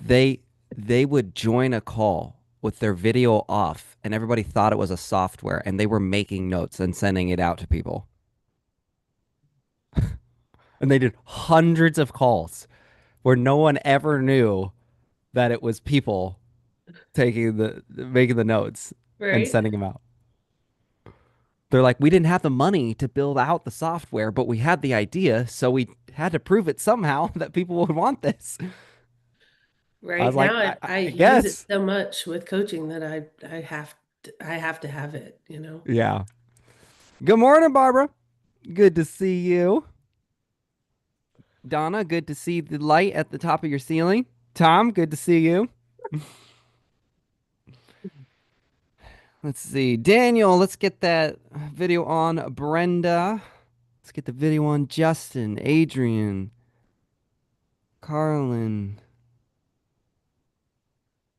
they they would join a call with their video off, and everybody thought it was a software, and they were making notes and sending it out to people. And they did hundreds of calls where no one ever knew that it was people taking the making the notes and Right? sending them out. They're like, we didn't have the money to build out the software, but we had the idea, so we had to prove it somehow that people would want this. I was Right. like, Now I I use it guess. so much with coaching that I have to have it, you know. Yeah. Good morning, Barbara. Good to see you. Donna, good to see the light at the top of your ceiling. Tom, good to see you. Let's see. Daniel, let's get that video on Brenda. Let's get the video on Justin, Adrian, Carlin,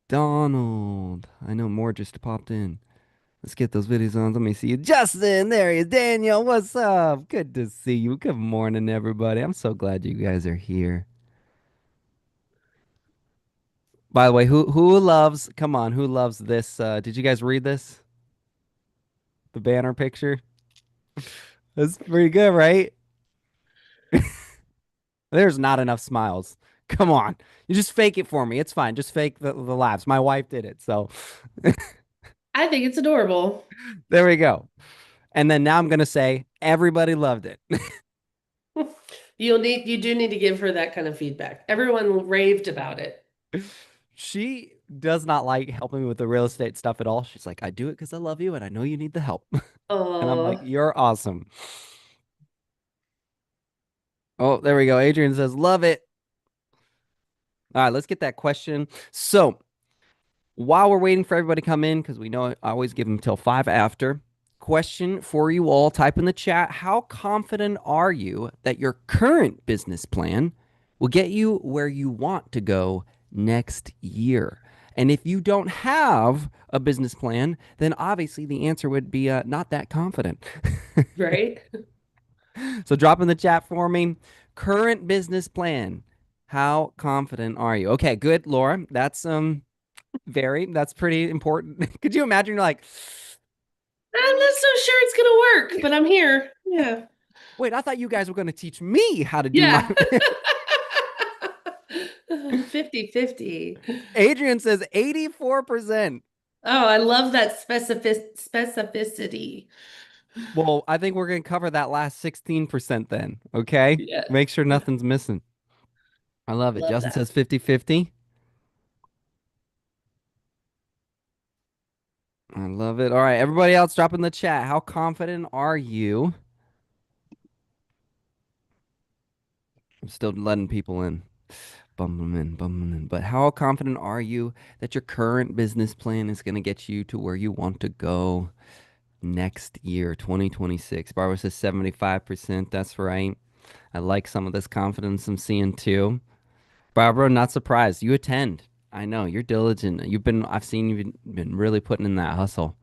Donald. I know more just popped in. Let's get those videos on. Let me see you. Justin, there he is. Daniel, what's up? Good to see you. Good morning, everybody. I'm so glad you guys are here. By the way, who loves, come on, who loves this? Did you guys read this? The banner picture? That's pretty good, right? There's not enough smiles. Come on. You just fake it for me. It's fine. Just fake the laughs. My wife did it. So I think it's adorable. there we go. And then now I'm going to say everybody loved it. You do need to give her that kind of feedback. Everyone raved about it. She does not like helping me with the real estate stuff at all. She's like, I do it because I love you and I know you need the help. And I'm like, Oh, you're awesome. Oh, there we go. Adrian says, love it. All right, let's get that question. So while we're waiting for everybody to come in, because we know I always give them till 5 after, question for you all. Type in the chat. How confident are you that your current business plan will get you where you want to go next year? And if you don't have a business plan, then obviously the answer would be not that confident. right? So drop in the chat for me. Current business plan. How confident are you? Okay, good, Laura. That's pretty important. Could you imagine you're like, I'm not so sure it's gonna work, but I'm here. Yeah. wait, I thought you guys were going to teach me how to do my. Yeah. 50-50. Adrian says 84%. Oh, I love that specificity. Well, I think we're going to cover that last 16% then. Okay. Yeah. Make sure nothing's missing. I love it. Love Justin that. says 50-50. I love it. All right. Everybody else, drop in the chat. How confident are you? I'm still letting people in. Bumbling in, bumbling in. But how confident are you that your current business plan is going to get you to where you want to go next year, 2026? Barbara says 75%. That's right. I like some of this confidence I'm seeing too. Barbara, not surprised. You attend. I know you're diligent. I've seen you've been really putting in that hustle.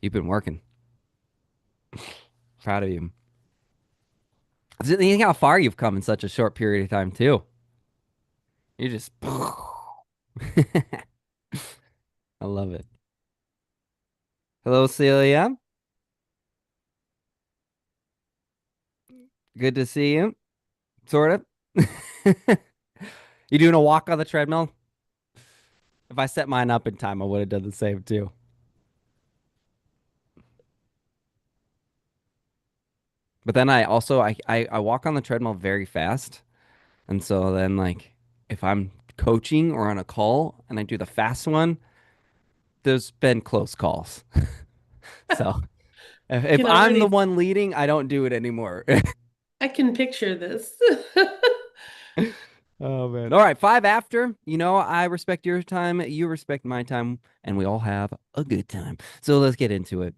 You've been working. Proud of you. Think how far you've come in such a short period of time too. You just, I love it. Hello, Celia. Good to see you. Sort of. You doing a walk on the treadmill? If I set mine up in time, I would have done the same too. But then I walk on the treadmill very fast. And so then like if I'm coaching or on a call and I do the fast one, there's been close calls. So if Can I'm the already one leading, I don't do it anymore. I can picture this. Oh man. All right, 5 after. I respect your time, you respect my time, and we all have a good time. So let's get into it.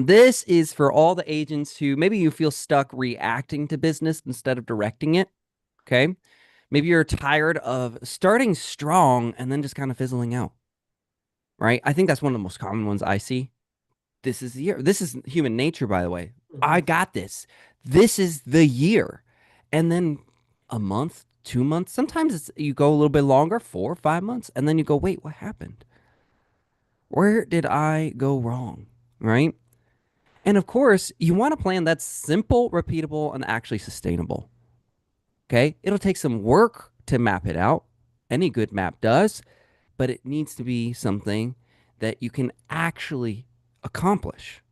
This is for all the agents who maybe you feel stuck reacting to business instead of directing it. Okay. Maybe you're tired of starting strong and then just kind of fizzling out, right? I think that's one of the most common ones I see. This is the year. This is human nature, by the way. I Mhm. got this. This is the year. And then a month, 2 months. Sometimes you go a little bit longer, 4 or 5 months, and then you go, wait, what happened? Where did I go wrong? Right? And of course, you want a plan that's simple, repeatable, and actually sustainable. Okay. It'll take some work to map it out. Any good map does, but it needs to be something that you can actually accomplish.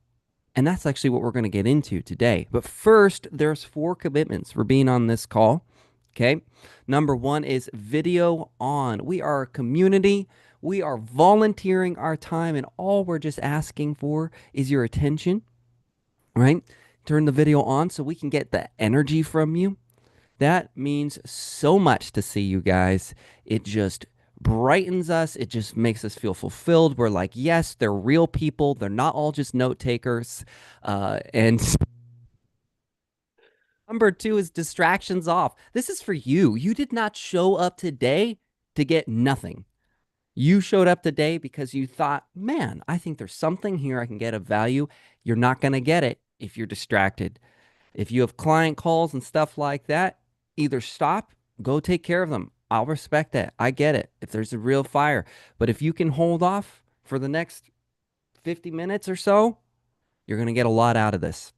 And that's actually what we're going to get into today. But first, there's 4 commitments for being on this call. Okay. Number one is video on. We are a community. We are volunteering our time, and all we're just asking for is your attention, right? Turn the video on so we can get the energy from you. That means so much to see you guys. It just brightens us. It just makes us feel fulfilled. We're like, yes, they're real people. They're not all just note takers. And number two is distractions off. This is for you. You did not show up today to get nothing. You showed up today because you thought, man, I think there's something here I can get of value. You're not going to get it if you're distracted. If you have client calls and stuff like that, either stop, go take care of them. I'll respect that. I get it if there's a real fire. But if you can hold off for the next 50 minutes or so, you're going to get a lot out of this.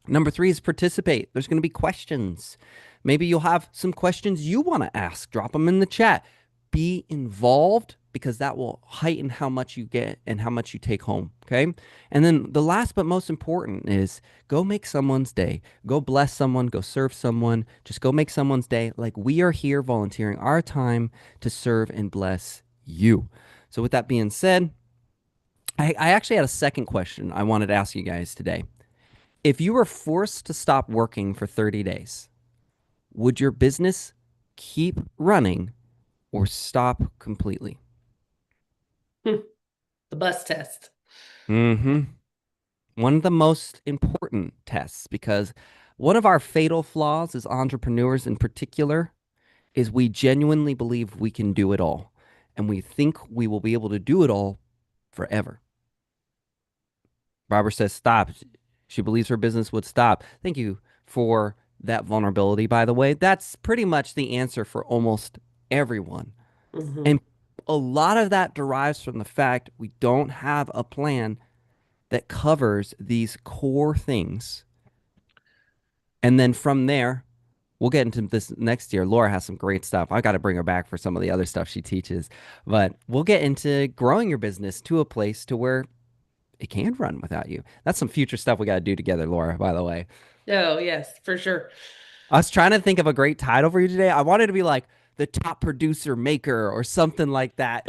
Number three is participate. There's going to be questions. Maybe you'll have some questions you want to ask. Drop them in the chat. Be involved because that will heighten how much you get and how much you take home. Okay. And then the last but most important is go make someone's day. Go bless someone. Go serve someone. Just go make someone's day. Like we are here volunteering our time to serve and bless you. So, with that being said, I actually had a second question I wanted to ask you guys today. If you were forced to stop working for 30 days, would your business keep running or stop completely? The bus test. Mm-hmm. One of the most important tests, because one of our fatal flaws as entrepreneurs in particular is we genuinely believe we can do it all. And we think we will be able to do it all forever. Barbara says stop. She believes her business would stop. Thank you for that vulnerability, by the way. That's pretty much the answer for almost everyone. Hmm. And a lot of that derives from the fact we don't have a plan that covers these core things. And then from there, we'll get into this next year. Laura has some great stuff. I got to bring her back for some of the other stuff she teaches. But we'll get into growing your business to a place to where it can run without you. That's some future stuff we got to do together, Laura, by the way. Oh, yes, for sure. I was trying to think of a great title for you today. I wanted to be like the top producer maker or something like that.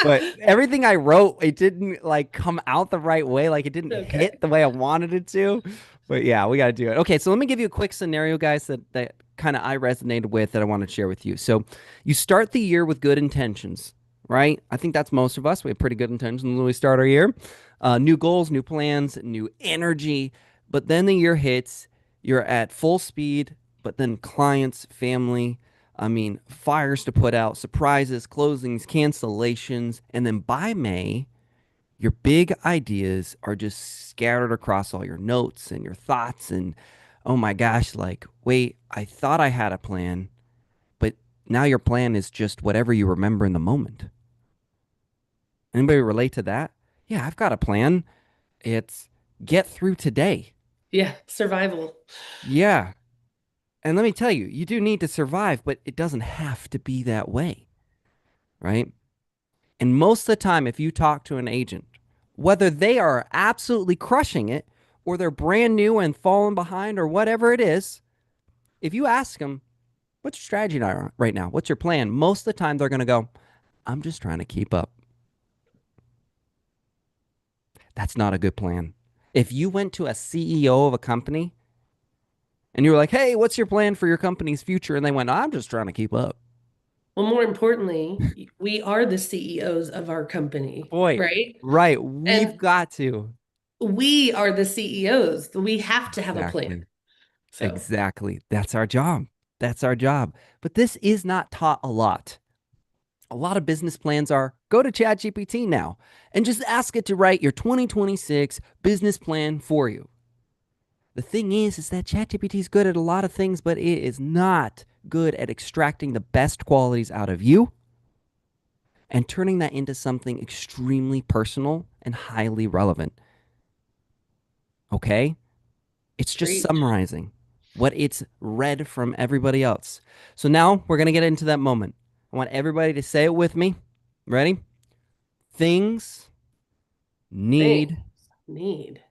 But everything I wrote, it didn't like come out the right way. Like it didn't hit Okay. the way I wanted it to. But yeah, we got to do it. Okay, so let me give you a quick scenario, guys, that kind of I resonated with that I want to share with you. So you start the year with good intentions, right? I think that's most of us. We have pretty good intentions when we start our year. New goals, new plans, new energy. But then the year hits, you're at full speed, but then clients, family, I mean, fires to put out, surprises, closings, cancellations. And then by May, your big ideas are just scattered across all your notes and your thoughts. And oh my gosh, like, wait, I thought I had a plan, but now your plan is just whatever you remember in the moment. Anybody relate to that? Yeah, I've got a plan. It's get through today. Yeah, survival. Yeah. And let me tell you, you do need to survive, but it doesn't have to be that way, right? And most of the time, if you talk to an agent, whether they are absolutely crushing it or they're brand new and falling behind or whatever it is, if you ask them, what's your strategy right now? What's your plan? Most of the time, they're going to go, I'm just trying to keep up. That's not a good plan. If you went to a CEO of a company and you were like, hey, what's your plan for your company's future? And they went, I'm just trying to keep up. Well, more importantly, we are the CEOs of our company, Boy, right? right. We've And got to. we are the CEOs. We have to have a plan. Exactly. So, Exactly. That's our job. That's our job. But this is not taught a lot. A lot of business plans are go to ChatGPT now and just ask it to write your 2026 business plan for you. The thing is that ChatGPT is good at a lot of things, but it is not good at extracting the best qualities out of you and turning that into something extremely personal and highly relevant. Okay? It's just Preach. summarizing what it's read from everybody else. So now we're going to get into that moment. I want everybody to say it with me. Ready? Things Things need need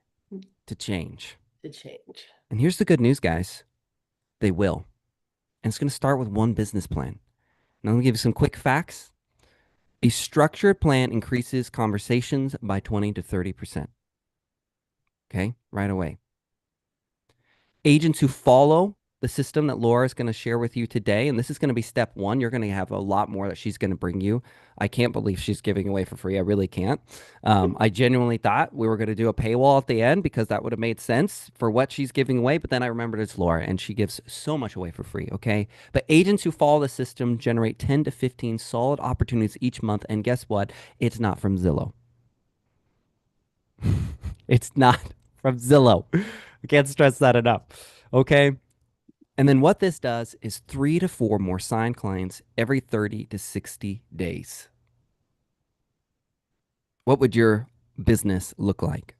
to change. to change. And here's the good news, guys. They will. And it's going to start with one business plan. Now, I'm going to give you some quick facts. A structured plan increases conversations by 20 to 30%. Okay, right away. Agents who follow the system that Laura is going to share with you today, and this is going to be step one. You're going to have a lot more that she's going to bring you. I can't believe she's giving away for free. I really can't. I genuinely thought we were going to do a paywall at the end because that would have made sense for what she's giving away. But then I remembered it's Laura, and she gives so much away for free. Okay. But agents who follow the system generate 10 to 15 solid opportunities each month. And guess what? It's not from Zillow. It's not from Zillow. I can't stress that enough. Okay. And then what this does is 3 to 4 more signed clients every 30 to 60 days. What would your business look like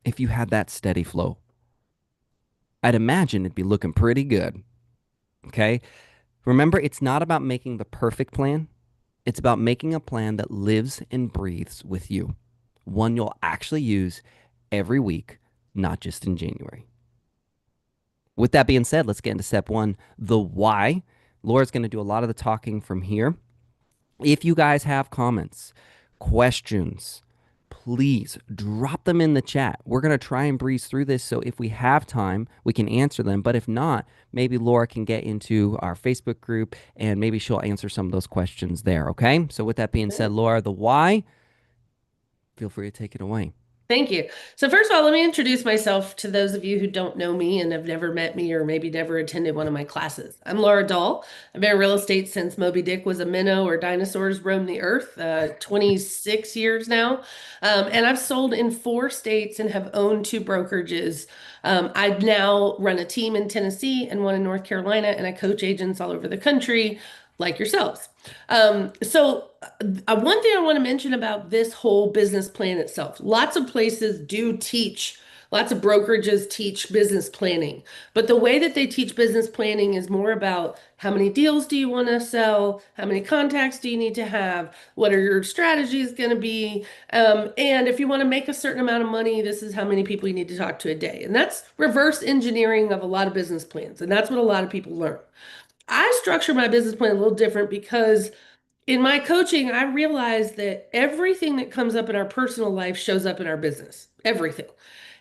if you had that steady flow? I'd imagine it'd be looking pretty good. Okay. Remember, it's not about making the perfect plan. It's about making a plan that lives and breathes with you, one you'll actually use every week, not just in January. With that being said, let's get into step one, the why. Laura's going to do a lot of the talking from here. If you guys have comments, questions, please drop them in the chat. We're going to try and breeze through this. So if we have time, we can answer them. But if not, maybe Laura can get into our Facebook group and maybe she'll answer some of those questions there. Okay. So with that being said, Laura, the why, feel free to take it away. Thank you. So first of all, let me introduce myself to those of you who don't know me and have never met me or maybe never attended one of my classes. I'm Laura Dahl. I've been in real estate since Moby Dick was a minnow or dinosaurs roamed the earth, 26 years now. And I've sold in 4 states and have owned 2 brokerages. I now run a team in Tennessee and one in North Carolina, and I coach agents all over the country like yourselves. One thing I want to mention about this whole business plan itself, lots of places do teach, lots of brokerages teach business planning, but the way that they teach business planning is more about how many deals do you want to sell, how many contacts do you need to have, what are your strategies going to be, and if you want to make a certain amount of money, this is how many people you need to talk to a day. And that's reverse engineering of a lot of business plans, and that's what a lot of people learn. I structure my business plan a little different because in my coaching, I realized that everything that comes up in our personal life shows up in our business. Everything.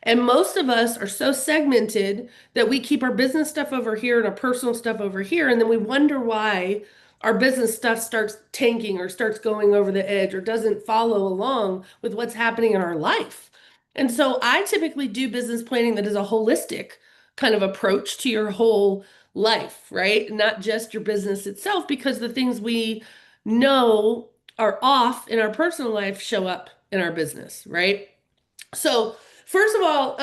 And most of us are so segmented that we keep our business stuff over here and our personal stuff over here. And then we wonder why our business stuff starts tanking or starts going over the edge or doesn't follow along with what's happening in our life. And so I typically do business planning that is a holistic kind of approach to your whole life, right? Not just your business itself, because the things we know are off in our personal life show up in our business, right? So, first of all,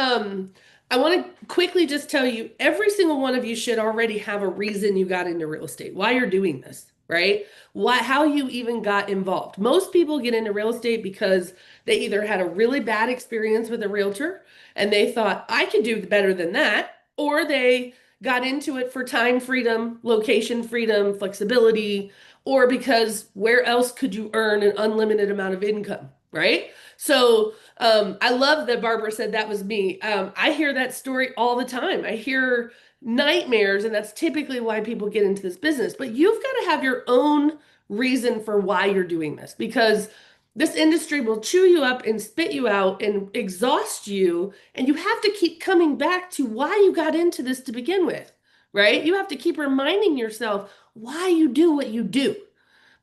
I want to quickly just tell you every single one of you should already have a reason you got into real estate, why you're doing this, right? Why, how you even got involved. Most people get into real estate because they either had a really bad experience with a realtor and they thought, I could do better than that, or they got into it for time freedom, location freedom, flexibility, or because where else could you earn an unlimited amount of income, right? So I love that Barbara said that was me. I hear that story all the time. I hear nightmares, and that's typically why people get into this business. But you've got to have your own reason for why you're doing this because this industry will chew you up and spit you out and exhaust you. And you have to keep coming back to why you got into this to begin with, right? You have to keep reminding yourself why you do what you do.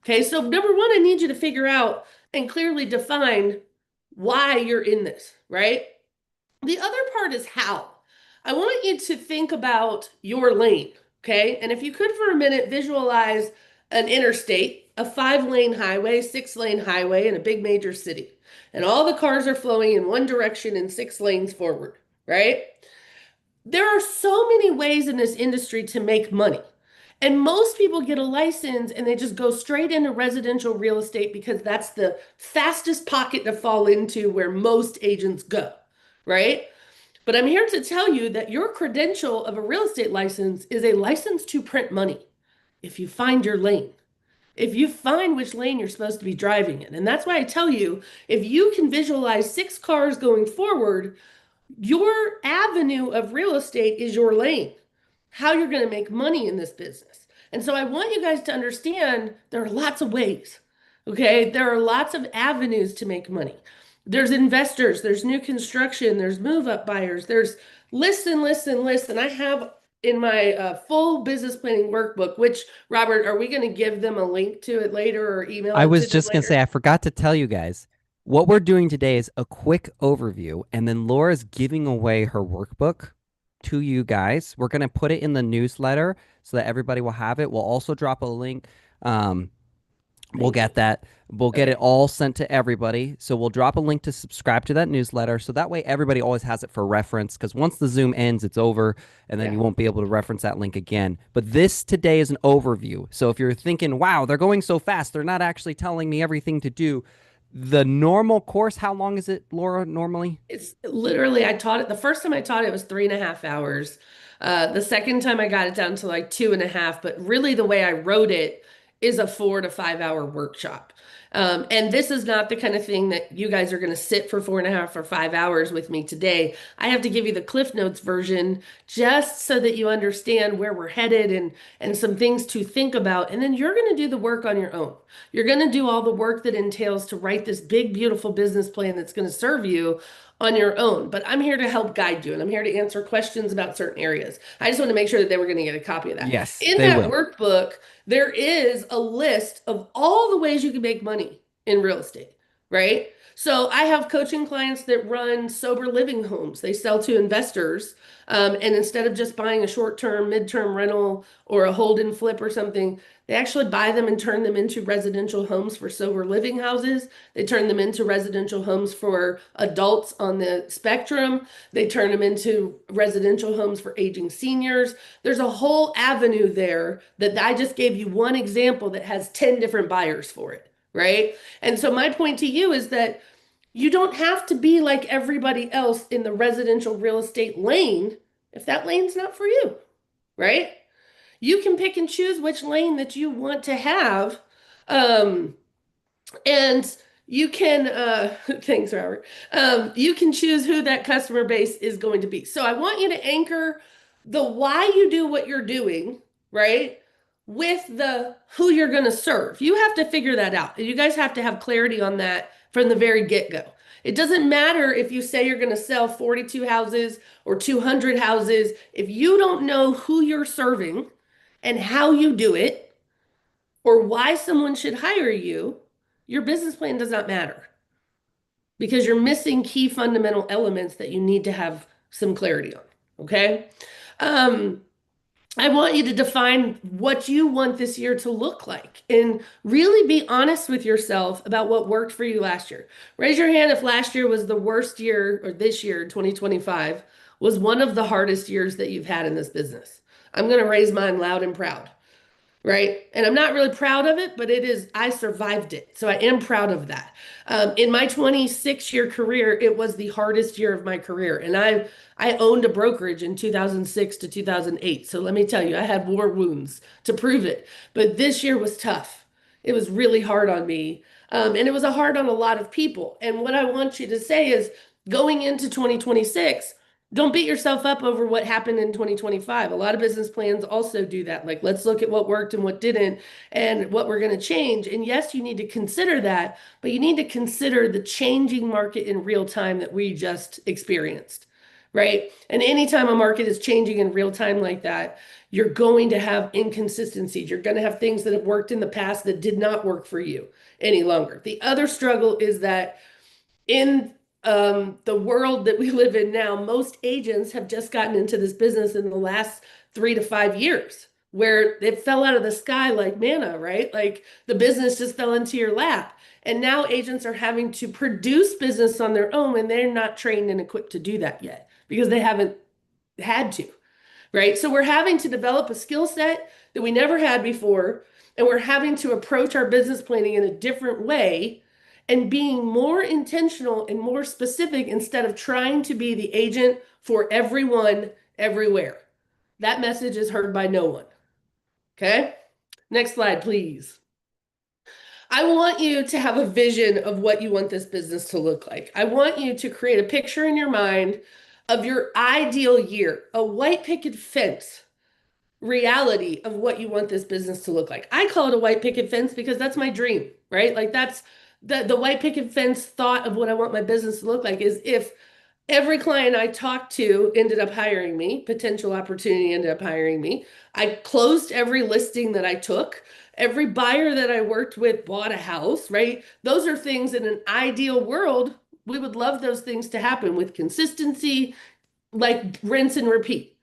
Okay, so number one, I need you to figure out and clearly define why you're in this, right? The other part is how. I want you to think about your lane, okay? And if you could for a minute visualize an interstate, a 5-lane highway, 6-lane highway in a big major city. And all the cars are flowing in one direction in 6 lanes forward, right? There are so many ways in this industry to make money. And most people get a license and they just go straight into residential real estate because that's the fastest pocket to fall into where most agents go, right? But I'm here to tell you that your credential of a real estate license is a license to print money if you find your lane. If you find which lane you're supposed to be driving in. And that's why I tell you, if you can visualize six cars going forward, your avenue of real estate is your lane, how you're going to make money in this business. And so I want you guys to understand there are lots of ways. Okay. There are lots of avenues to make money. There's investors, there's new construction, there's move up buyers, there's lists and lists and lists. And I have in my full business planning workbook, which, Robert, are we going to give them a link to it later or email I it to was them just gonna say, later? I forgot to tell you guys. What we're doing today is a quick overview, and then Laura's giving away her workbook to you guys. We're gonna put it in the newsletter so that everybody will have it. We'll also drop a link. Um, we'll Thank you. get that. We'll get it Okay. all sent to everybody. So we'll drop a link to subscribe to that newsletter. So that way everybody always has it for reference. Because once the Zoom ends, it's over, and then Yeah. you won't be able to reference that link again. But this today is an overview. So if you're thinking, wow, they're going so fast, they're not actually telling me everything to do. The normal course, how long is it, Laura, normally? It's literally, I taught it. The first time I taught it was 3.5 hours. The second time I got it down to like 2.5, but really the way I wrote it is a 4 to 5 hour workshop. And this is not the kind of thing that you guys are going to sit for 4.5 or 5 hours with me today. I have to give you the Cliff Notes version just so that you understand where we're headed and some things to think about. And then you're going to do the work on your own. You're going to do all the work that entails to write this big, beautiful business plan that's going to serve you on your own. But I'm here to help guide you and I'm here to answer questions about certain areas. I just want to make sure that they were going to get a copy of that. Yes, In they that will. workbook, there is a list of all the ways you can make money in real estate, right? So I have coaching clients that run sober living homes. They sell to investors. And instead of just buying a short-term, mid-term rental or a hold and flip or something, they actually buy them and turn them into residential homes for sober living houses. They turn them into residential homes for adults on the spectrum. They turn them into residential homes for aging seniors. There's a whole avenue there that I just gave you one example that has 10 different buyers for it, right? And so my point to you is that you don't have to be like everybody else in the residential real estate lane if that lane's not for you, right? You can pick and choose which lane that you want to have. Um, and you can, thanks, Robert. You can choose who that customer base is going to be. So I want you to anchor the why you do what you're doing, right? With the who you're going to serve. You have to figure that out. You guys have to have clarity on that from the very get-go. It doesn't matter if you say you're going to sell 42 houses or 200 houses. If you don't know who you're serving and how you do it, or why someone should hire you, your business plan does not matter because you're missing key fundamental elements that you need to have some clarity on. Okay. Um, I want you to define what you want this year to look like and really be honest with yourself about what worked for you last year. Raise your hand if last year was the worst year or this year, 2025, was one of the hardest years that you've had in this business. I'm going to raise mine loud and proud, right? And I'm not really proud of it, but it is, I survived it. So I am proud of that. In my 26-year career, it was the hardest year of my career. And I owned a brokerage in 2006 to 2008. So let me tell you, I had war wounds to prove it. But this year was tough. It was really hard on me. And it was a hard on a lot of people. And what I want you to say is going into 2026, don't beat yourself up over what happened in 2025. A lot of business plans also do that. Like, let's look at what worked and what didn't and what we're going to change. And yes, you need to consider that, but you need to consider the changing market in real time that we just experienced, right? And anytime a market is changing in real time like that, you're going to have inconsistencies. You're going to have things that have worked in the past that did not work for you any longer. The other struggle is that in the world that we live in now, most agents have just gotten into this business in the last 3 to 5 years, where it fell out of the sky like manna, right? Like the business just fell into your lap. And now agents are having to produce business on their own, and they're not trained and equipped to do that yet because they haven't had to. right? So we're having to develop a skill set that we never had before, and we're having to approach our business planning in a different way and being more intentional and more specific instead of trying to be the agent for everyone everywhere. That message is heard by no one. Okay? Next slide, please. I want you to have a vision of what you want this business to look like. I want you to create a picture in your mind of your ideal year, a white picket fence reality of what you want this business to look like. I call it a white picket fence because that's my dream, right? Like that's the white picket fence thought of what I want my business to look like is if every client I talked to ended up hiring me, potential opportunity ended up hiring me. I closed every listing that I took. Every buyer that I worked with bought a house, right? Those are things in an ideal world, we would love those things to happen with consistency, like rinse and repeat.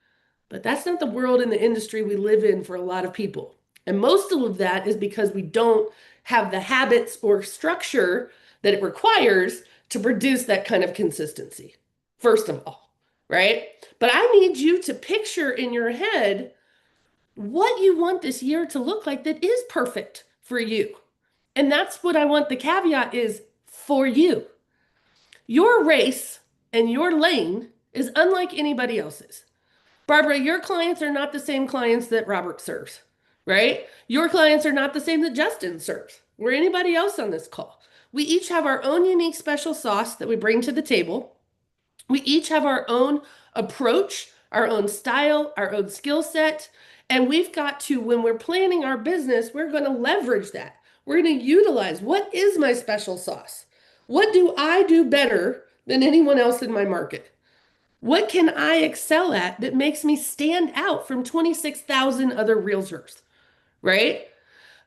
But that's not the world and the industry we live in for a lot of people. And most of that is because we don't have the habits or structure that it requires to produce that kind of consistency, first of all, right? But I need you to picture in your head what you want this year to look like that is perfect for you. And that's what I want the caveat is for you. Your race and your lane is unlike anybody else's. Barbara, your clients are not the same clients that Robert serves, right? Your clients are not the same that Justin serves or anybody else on this call. We each have our own unique special sauce that we bring to the table. We each have our own approach, our own style, our own skill set. And we've got to, when we're planning our business, we're going to leverage that. We're going to utilize what is my special sauce? What do I do better than anyone else in my market? What can I excel at that makes me stand out from 26,000 other realtors, right?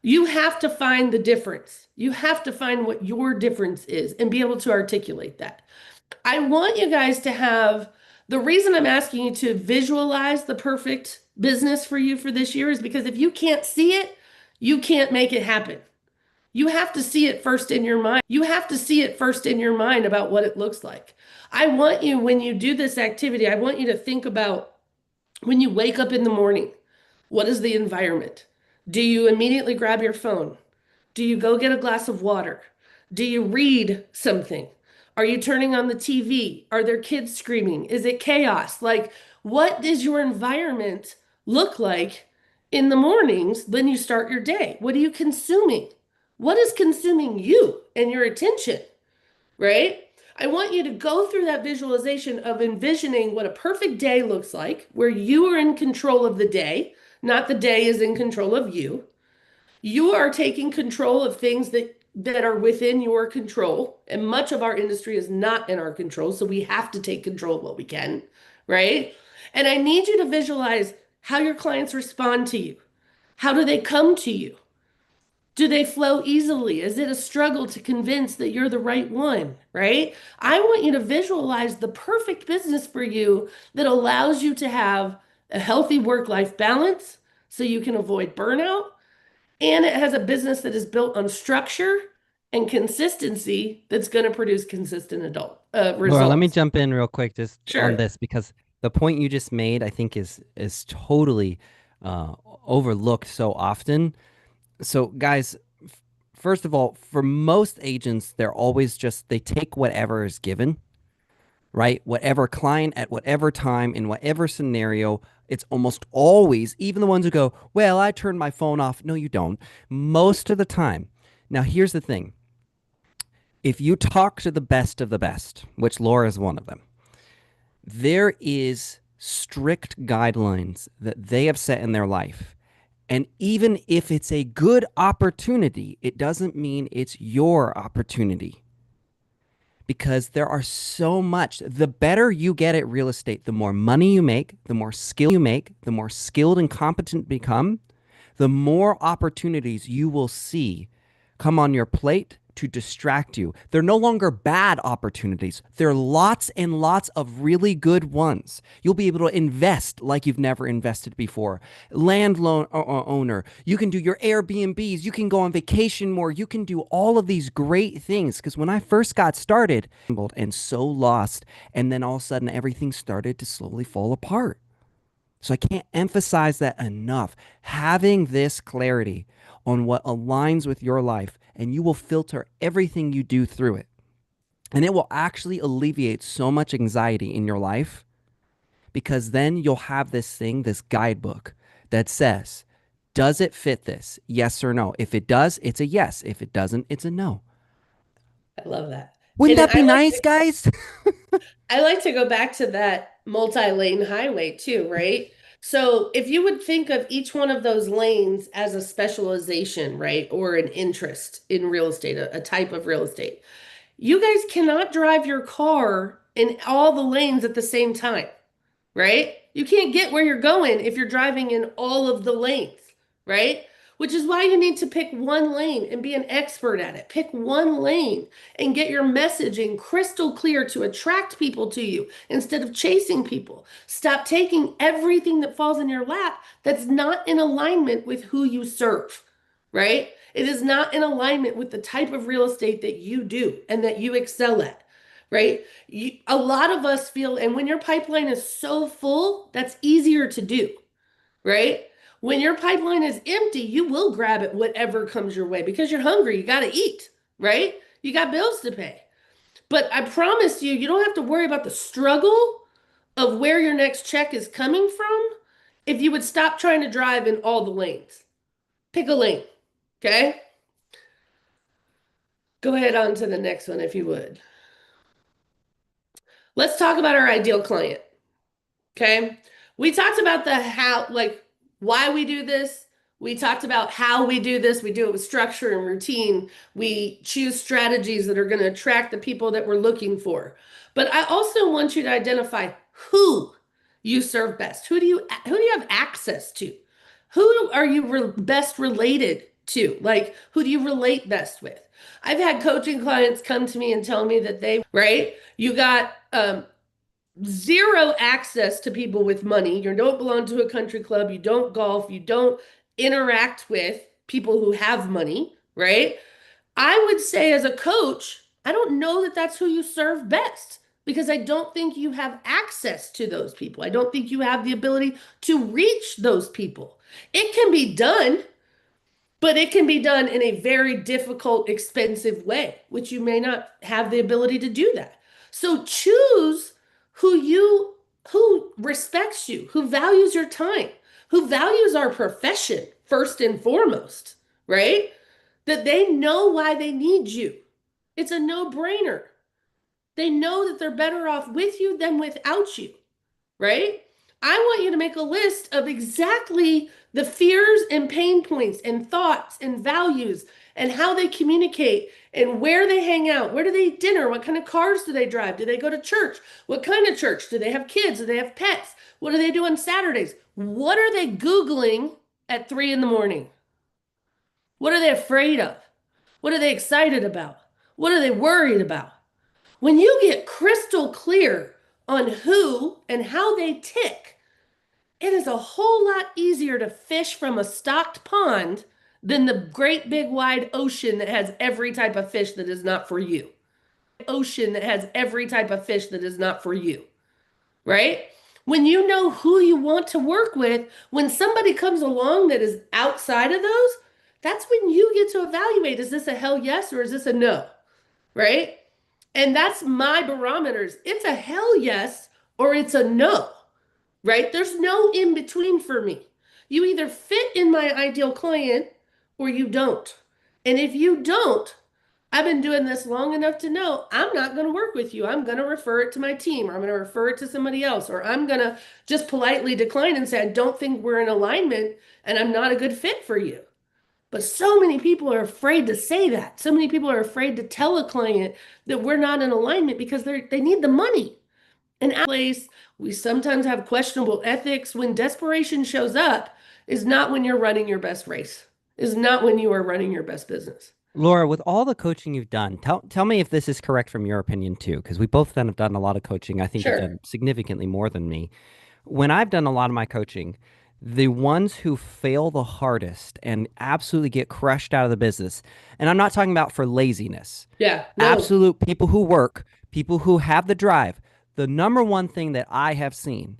You have to find the difference. You have to find what your difference is and be able to articulate that. I want you guys to have the reason I'm asking you to visualize the perfect business for you for this year is because if you can't see it, you can't make it happen. You have to see it first in your mind. You have to see it first in your mind about what it looks like. I want you, when you do this activity, I want you to think about when you wake up in the morning, what is the environment? Do you immediately grab your phone? Do you go get a glass of water? Do you read something? Are you turning on the TV? Are there kids screaming? Is it chaos? Like, what does your environment look like in the mornings when you start your day? What are you consuming? What is consuming you and your attention, right? I want you to go through that visualization of envisioning what a perfect day looks like, where you are in control of the day, not the day is in control of you. You are taking control of things that are within your control, and much of our industry is not in our control, so we have to take control of what we can, right? And I need you to visualize how your clients respond to you. How do they come to you? Do they flow easily? Is it a struggle to convince that you're the right one, right? I want you to visualize the perfect business for you that allows you to have a healthy work-life balance so you can avoid burnout. And it has a business that is built on structure and consistency that's going to produce consistent adult Laura, let me results. jump in real quick just on Sure. this because the point you just made, I think, is totally uh, overlooked so often. So, guys, first of all, for most agents, they're always just they take whatever is given, right? Whatever client at whatever time in whatever scenario. It's almost always, even the ones who go, "Well, I turned my phone off." No, you don't. Most of the time. Now, here's the thing. If you talk to the best of the best, which Laura is one of them, there is strict guidelines that they have set in their life. And even if it's a good opportunity, it doesn't mean it's your opportunity because there are so much. The better you get at real estate, the more money you make, the more skill you make, the more skilled and competent become, the more opportunities you will see come on your plate to distract you. They're no longer bad opportunities. They're lots and lots of really good ones. You'll be able to invest like you've never invested before. Land loan owner, you can do your Airbnbs, you can go on vacation more, you can do all of these great things. Because when I first got started, and so lost, and then all of a sudden everything started to slowly fall apart. So I can't emphasize that enough. Having this clarity on what aligns with your life, and you will filter everything you do through it. And it will actually alleviate so much anxiety in your life because then you'll have this thing, this guidebook that says, does it fit this? Yes or no? If it does, it's a yes. If it doesn't, it's a no. I love that. Wouldn't And that be nice, guys? I like to go back to that multi-lane highway too, right? So if you would think of each one of those lanes as a specialization, right, or an interest in real estate, a type of real estate, you guys cannot drive your car in all the lanes at the same time, right? You can't get where you're going if you're driving in all of the lanes, right? Which is why you need to pick one lane and be an expert at it. Pick one lane and get your messaging crystal clear to attract people to you instead of chasing people. Stop taking everything that falls in your lap that's not in alignment with who you serve, right? It is not in alignment with the type of real estate that you do and that you excel at, right? A lot of us feel, and when your pipeline is so full, that's easier to do, right? When your pipeline is empty, you will grab at whatever comes your way because you're hungry. You got to eat, right? You got bills to pay. But I promise you, you don't have to worry about the struggle of where your next check is coming from if you would stop trying to drive in all the lanes. Pick a lane, okay? Go ahead on to the next one if you would. Let's talk about our ideal client. Okay. We talked about the how, like why we do this. We talked about how we do this. We do it with structure and routine. We choose strategies that are going to attract the people that we're looking for. But I also want you to identify who you serve best. Who do you have access to? Who are you best related to? Like who do you relate best with? I've had coaching clients come to me and tell me that right? You got zero access to people with money. You don't belong to a country club. You don't golf. You don't interact with people who have money, right? I would say, as a coach, I don't know that that's who you serve best because I don't think you have access to those people. I don't think you have the ability to reach those people. It can be done, but it can be done in a very difficult, expensive way, which you may not have the ability to do that. So choose who respects you, who values your time, who values our profession first and foremost, right? That they know why they need you. It's a no-brainer. They know that they're better off with you than without you, right? I want you to make a list of exactly the fears and pain points and thoughts and values and how they communicate and where they hang out. Where do they eat dinner? What kind of cars do they drive? Do they go to church? What kind of church? Do they have kids? Do they have pets? What do they do on Saturdays? What are they Googling at 3 in the morning? What are they afraid of? What are they excited about? What are they worried about? When you get crystal clear on who and how they tick, it is a whole lot easier to fish from a stocked pond than the great big wide ocean that has every type of fish that is not for you. Ocean that has every type of fish that is not for you, right? When you know who you want to work with, when somebody comes along that is outside of those, that's when you get to evaluate, is this a hell yes or is this a no, right? And that's my barometers. It's a hell yes or it's a no, right? There's no in between for me. You either fit in my ideal client or you don't. And if you don't, I've been doing this long enough to know I'm not going to work with you. I'm going to refer it to my team, or I'm going to refer it to somebody else, or I'm going to just politely decline and say, I don't think we're in alignment and I'm not a good fit for you. But so many people are afraid to say that. So many people are afraid to tell a client that we're not in alignment because they need the money. And at place, we sometimes have questionable ethics. When desperation shows up, is not when you're running your best race, is not when you are running your best business. Laura, with all the coaching you've done, tell me if this is correct from your opinion too, because we both then have done a lot of coaching. I think you've Sure. done significantly more than me. When I've done a lot of my coaching, the ones who fail the hardest and absolutely get crushed out of the business, and I'm not talking about for laziness, Yeah. No. absolute people who work, people who have the drive. The number one thing that I have seen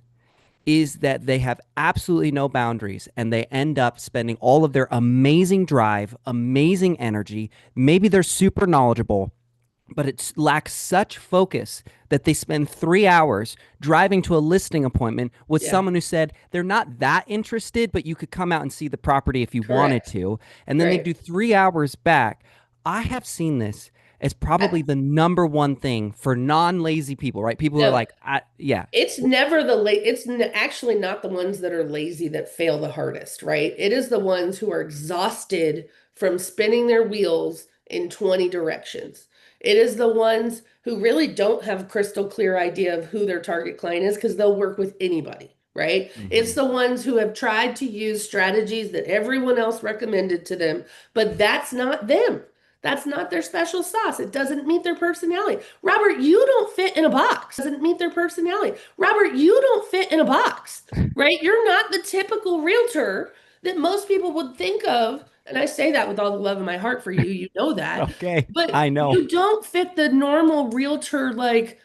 is that they have absolutely no boundaries and they end up spending all of their amazing drive, amazing energy. Maybe they're super knowledgeable, but it lacks such focus that they spend 3 hours driving to a listing appointment with Yeah, someone who said they're not that interested, but you could come out and see the property if you wanted correct. to. And then they Right. do 3 hours back. I have seen this as I, probably the number one thing for non-lazy people, right? People who are no, like, yeah, it's never actually not the ones that are lazy that fail the hardest, right? It is the ones who are exhausted from spinning their wheels in 20 directions. It is the ones who really don't have a crystal clear idea of who their target client is because they'll work with anybody, right? It's Mhm. the ones who have tried to use strategies that everyone else recommended to them, but that's not them. That's not their special sauce. It doesn't meet their personality. Robert, you don't fit in a box. Doesn't meet their personality. Robert, you don't fit in a box, right? You're not the typical realtor that most people would think of. And I say that with all the love in my heart for you. You know that. Okay, But I know. you don't fit the normal realtor like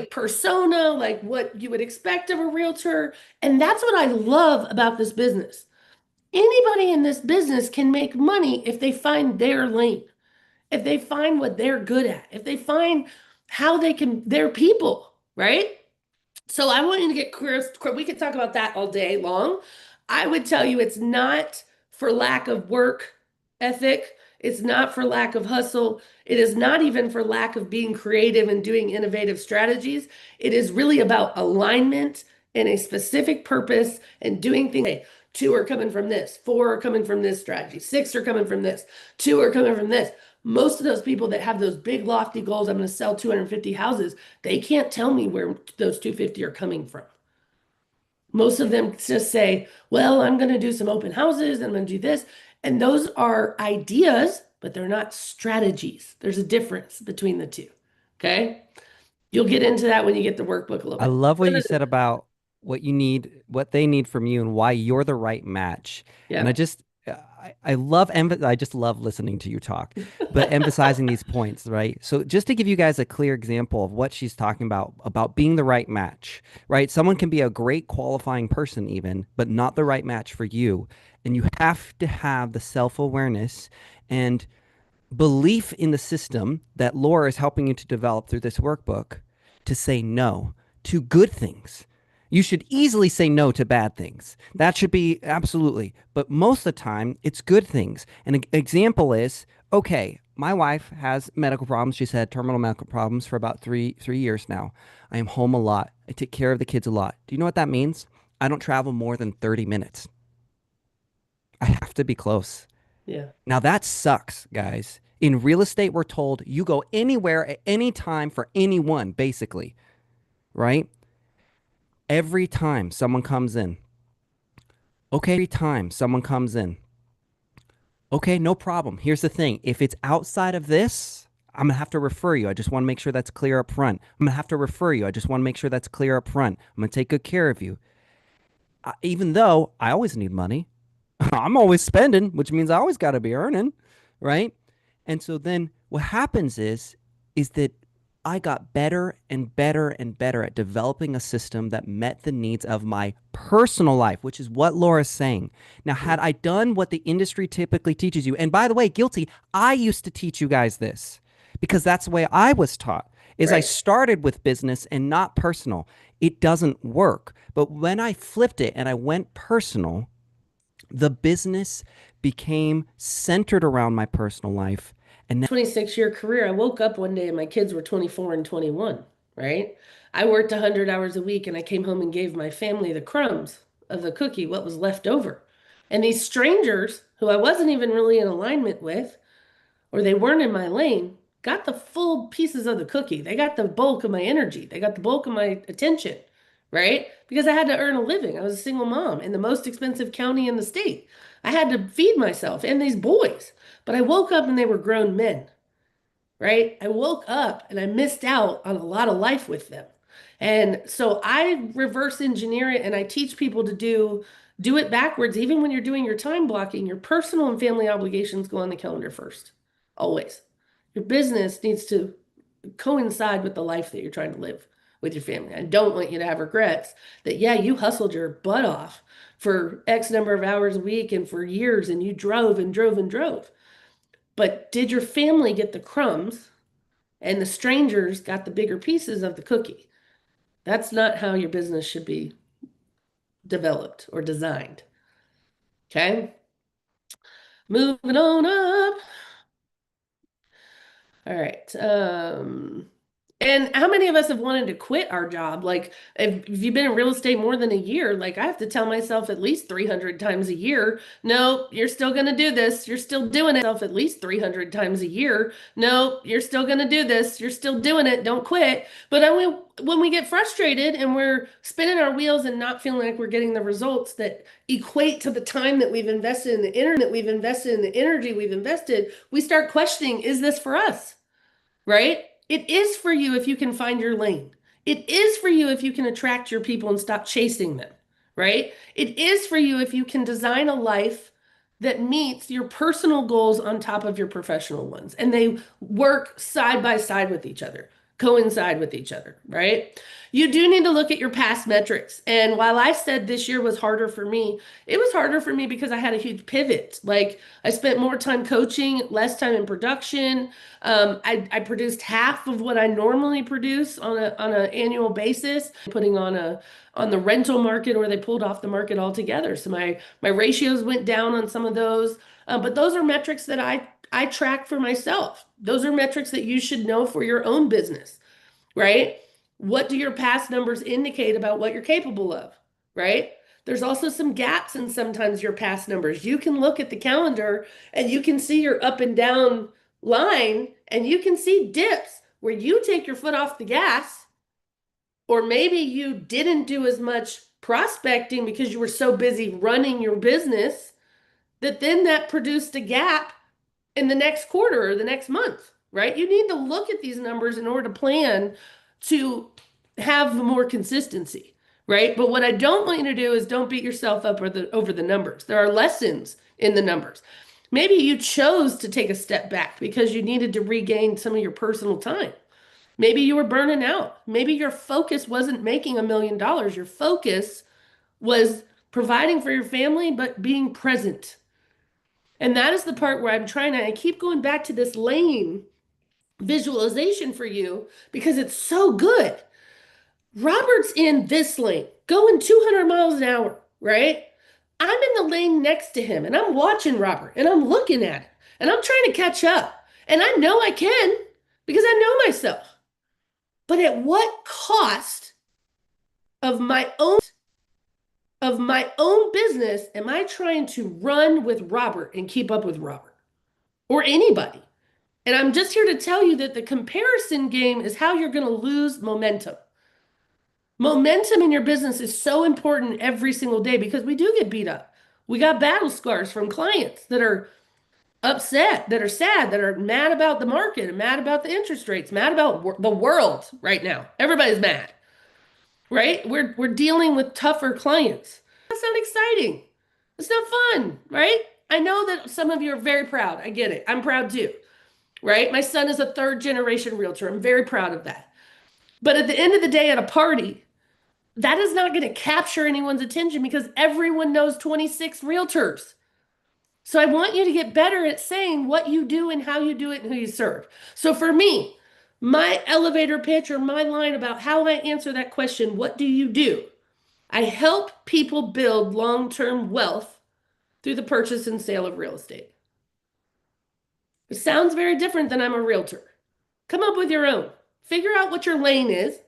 persona, like what you would expect of a realtor. And that's what I love about this business. Anybody in this business can make money if they find their lane, if they find what they're good at, if they find how they can, they're people, right? So I want you to get clear. We could talk about that all day long. I would tell you it's not for lack of work ethic. It's not for lack of hustle. It is not even for lack of being creative and doing innovative strategies. It is really about alignment and a specific purpose and doing things. Hey, two are coming from this, four are coming from this strategy, six are coming from this, two are coming from this. Most of those people that have those big lofty goals, I'm going to sell 250 houses, they can't tell me where those 250 are coming from. Most of them just say, well, I'm going to do some open houses and I'm going to do this. And those are ideas, but they're not strategies. There's a difference between the two. Okay. You'll get into that when you get the workbook a little I bit. love what you said about what you need, what they need from you, and why you're the right match. And Yeah. I just love listening to you talk, but emphasizing these points, right? So just to give you guys a clear example of what she's talking about being the right match, right? Someone can be a great qualifying person even, but not the right match for you. And you have to have the self-awareness and belief in the system that Laura is helping you to develop through this workbook to say no to good things. You should easily say no to bad things. That should be absolutely. But most of the time, it's good things. An example is okay, my wife has medical problems. She's had terminal medical problems for about three years now. I am home a lot. I take care of the kids a lot. Do you know what that means? I don't travel more than 30 minutes. I have to be close. Yeah. Now that sucks, guys. In real estate, we're told you go anywhere at any time for anyone, basically, right? Every time someone comes in, okay, every time someone comes in, okay, no problem. Here's the thing. If it's outside of this, I'm gonna have to refer you. I just want to make sure that's clear up front. I'm gonna have to refer you. I just want to make sure that's clear up front. I'm gonna take good care of you. Even though I always need money, I'm always spending, which means I always got to be earning, right? And so then what happens is that I got better and better and better at developing a system that met the needs of my personal life, which is what Laura's saying. Now, had I done what the industry typically teaches you, and by the way, guilty, I used to teach you guys this because that's the way I was taught. Is I Right. started with business and not personal. It doesn't work. But when I flipped it and I went personal, the business became centered around my personal life. And 26-year career, I woke up one day and my kids were 24 and 21, right? I worked 100 hours a week and I came home and gave my family the crumbs of the cookie, what was left over. And these strangers who I wasn't even really in alignment with, or they weren't in my lane, got the full pieces of the cookie. They got the bulk of my energy. They got the bulk of my attention, right? Because I had to earn a living. I was a single mom in the most expensive county in the state. I had to feed myself and these boys. But I woke up and they were grown men, right? I woke up and I missed out on a lot of life with them. And so I reverse engineer it and I teach people to do it backwards. Even when you're doing your time blocking, your personal and family obligations go on the calendar first. Always. Your business needs to coincide with the life that you're trying to live. with your family. I don't want you to have regrets that, yeah, you hustled your butt off for X number of hours a week and for years, and you drove and drove and drove. But did your family get the crumbs and the strangers got the bigger pieces of the cookie? That's not how your business should be developed or designed. Okay. Moving on up. All right. And how many of us have wanted to quit our job? Like, if you've been in real estate more than a year, like I have to tell myself at least 300 times a year, no, you're still going to do this. You're still doing it. At least 300 times a year. No, you're still going to do this. You're still doing it. Don't quit. But I mean, when we get frustrated and we're spinning our wheels and not feeling like we're getting the results that equate to the time that we've invested in the internet, we've invested in the energy we've invested, we start questioning, is this for us? Right? It is for you if you can find your lane. It is for you if you can attract your people and stop chasing them, right? It is for you if you can design a life that meets your personal goals on top of your professional ones and they work side by side with each other, coincide with each other, right? You do need to look at your past metrics. And while I said this year was harder for me, it was harder for me because I had a huge pivot. Like I spent more time coaching, less time in production. I produced half of what I normally produce on an annual basis, putting on the rental market, or they pulled off the market altogether. So my ratios went down on some of those. But those are metrics that I track for myself. Those are metrics that you should know for your own business, right? What do your past numbers indicate about what you're capable of, right? There's also some gaps in sometimes your past numbers. You can look at the calendar and you can see your up and down line and you can see dips where you take your foot off the gas, or maybe you didn't do as much prospecting because you were so busy running your business that then that produced a gap in the next quarter or the next month, right? You need to look at these numbers in order to plan to have more consistency, right? But what I don't want you to do is don't beat yourself up over the numbers. There are lessons in the numbers. Maybe you chose to take a step back because you needed to regain some of your personal time. Maybe you were burning out. Maybe your focus wasn't making $1 million. Your focus was providing for your family, but being present. And that is the part where I keep going back to this lane visualization for you because it's so good. Robert's in this lane, going 200 miles an hour, right? I'm in the lane next to him and I'm watching Robert and I'm looking at him and I'm trying to catch up. And I know I can because I know myself. But at what cost of my own business am I trying to run with Robert and keep up with Robert or anybody? And I'm just here to tell you that the comparison game is how you're going to lose momentum. Momentum in your business is so important every single day because we do get beat up. We got battle scars from clients that are upset, that are sad, that are mad about the market and mad about the interest rates, mad about the world right now. Everybody's mad, right? We're dealing with tougher clients. That's not exciting. It's not fun, right? I know that some of you are very proud. I get it. I'm proud too, right? My son is a third generation realtor. I'm very proud of that. But at the end of the day, at a party, that is not going to capture anyone's attention because everyone knows 26 realtors. So I want you to get better at saying what you do and how you do it and who you serve. So for me, my elevator pitch or my line about how I answer that question, what do you do? I help people build long-term wealth through the purchase and sale of real estate. It sounds very different than I'm a realtor. Come up with your own. Figure out what your lane is.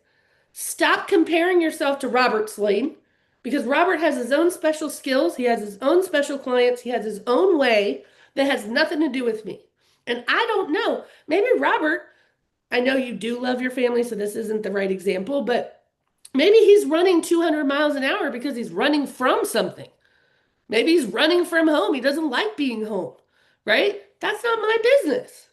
Stop comparing yourself to Robert's lane because Robert has his own special skills. He has his own special clients. He has his own way that has nothing to do with me. And I don't know. Maybe Robert, I know you do love your family, so this isn't the right example, but maybe he's running 200 miles an hour because he's running from something. Maybe he's running from home. He doesn't like being home, right? That's not my business.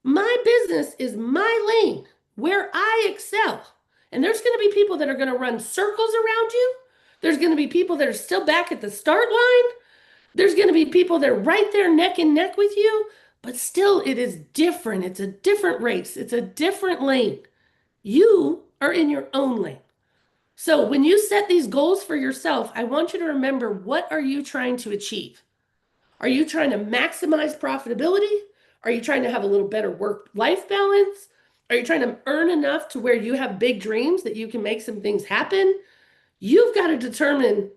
My business is my lane where I excel. And there's going to be people that are going to run circles around you. There's going to be people that are still back at the start line. There's going to be people that are right there neck and neck with you. But still, it is different. It's a different race. It's a different lane. You are in your own lane. So when you set these goals for yourself, I want you to remember, what are you trying to achieve? Are you trying to maximize profitability? Are you trying to have a little better work-life balance? Are you trying to earn enough to where you have big dreams that you can make some things happen? You've got to determine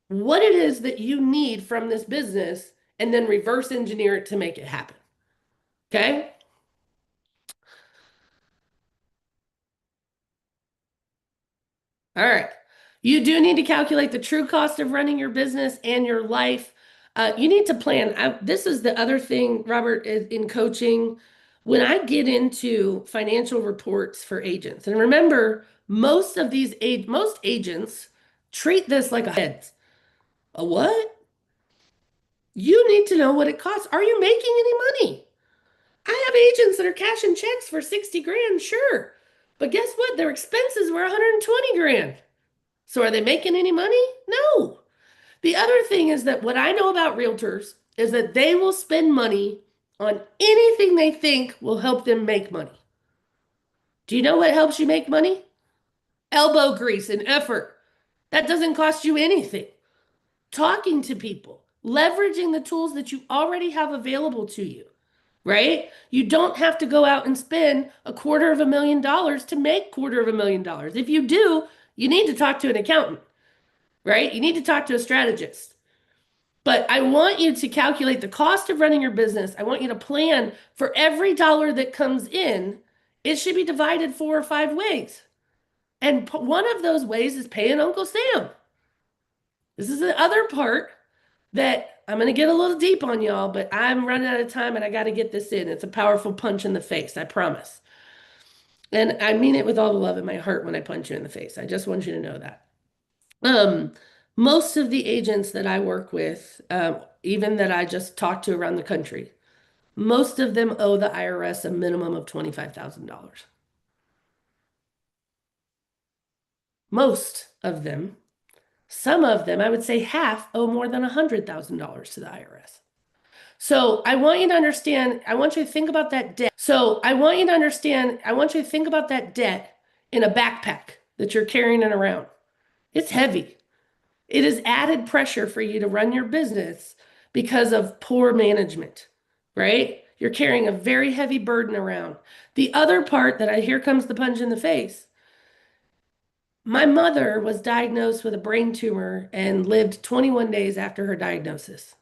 what it is that you need from this business and then reverse engineer it to make it happen. Okay? All right. You do need to calculate the true cost of running your business and your life. You need to plan. This is the other thing, Robert, is in coaching. When I get into financial reports for agents, and remember, most agents treat this like a head. A what? You need to know what it costs. Are you making any money? I have agents that are cashing checks for 60 grand, sure. But guess what? Their expenses were 120 grand. So are they making any money? No. The other thing is that what I know about realtors is that they will spend money on anything they think will help them make money. Do you know what helps you make money? Elbow grease and effort. That doesn't cost you anything. Talking to people, leveraging the tools that you already have available to you, right? You don't have to go out and spend $250,000 to make $250,000. If you do, you need to talk to an accountant, right? You need to talk to a strategist. But I want you to calculate the cost of running your business. I want you to plan for every dollar that comes in. It should be divided 4 or 5 ways. And one of those ways is paying Uncle Sam. This is the other part that I'm going to get a little deep on y'all, but I'm running out of time and I got to get this in. It's a powerful punch in the face, I promise. And I mean it with all the love in my heart when I punch you in the face. I just want you to know that. Um, Most of the agents that I work with, even that I just talked to around the country, most of them owe the IRS a minimum of $25,000. Most of them. Some of them, I would say half, owe more than $100,000 to the IRS. So I want you to understand, I want you to think about that debt. So I want you to understand, I want you to think about that debt in a backpack that you're carrying it around. It's heavy. It is added pressure for you to run your business because of poor management, right? You're carrying a very heavy burden around. The other part that I hear comes the punch in the face. My mother was diagnosed with a brain tumor and lived 21 days after her diagnosis.